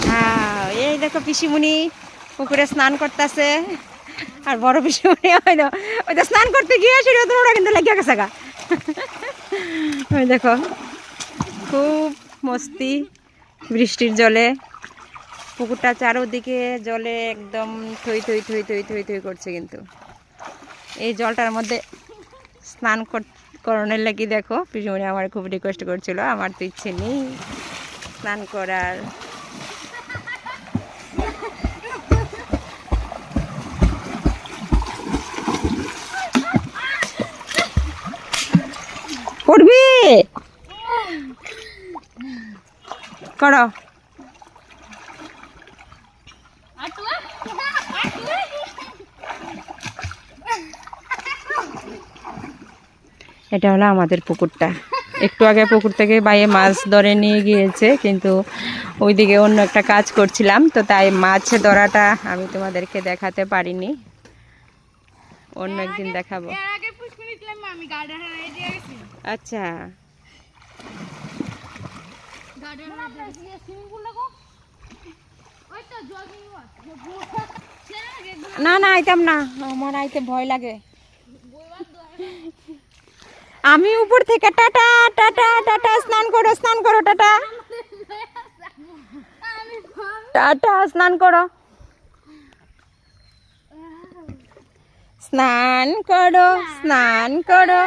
হ্যাঁ, এই দেখো পিসিমণি পুকুরে স্নান করতেছে। আর বড় পিসিমণি ওই তো স্নান করতে গিয়ে সেটা তো ওরা কিন্তু লেগে গেছে গা। ওই দেখো খুব মস্তি বৃষ্টির জলে। পুকুরটা চারোদিকে জলে একদম থই থই থই থই থই থই করছে। কিন্তু এই জলটার মধ্যে স্নান করানোর লাগি দেখো পিসিমণি আমার খুব রিকোয়েস্ট করছিল, আমার তো ইচ্ছে নেই স্নান করার। পড়বি করো। এটা হলো আমাদের পুকুরটা। একটু আগে পুকুর থেকে বাইরে মাছ ধরে নিয়ে গিয়েছে, কিন্তু ওইদিকে অন্য একটা কাজ করছিলাম, তো তাই মাছ ধরাটা আমি তোমাদেরকে দেখাতে পারিনি। অন্য একদিন দেখাবো। আচ্ছা, না না আইতাম না, আমার আইতে ভয় লাগে। আমি উপর থেকে টাটা টাটা টাটা, স্নান করো স্নান করো, টাটা টাটা, স্নান করো স্নান করো স্নান করো।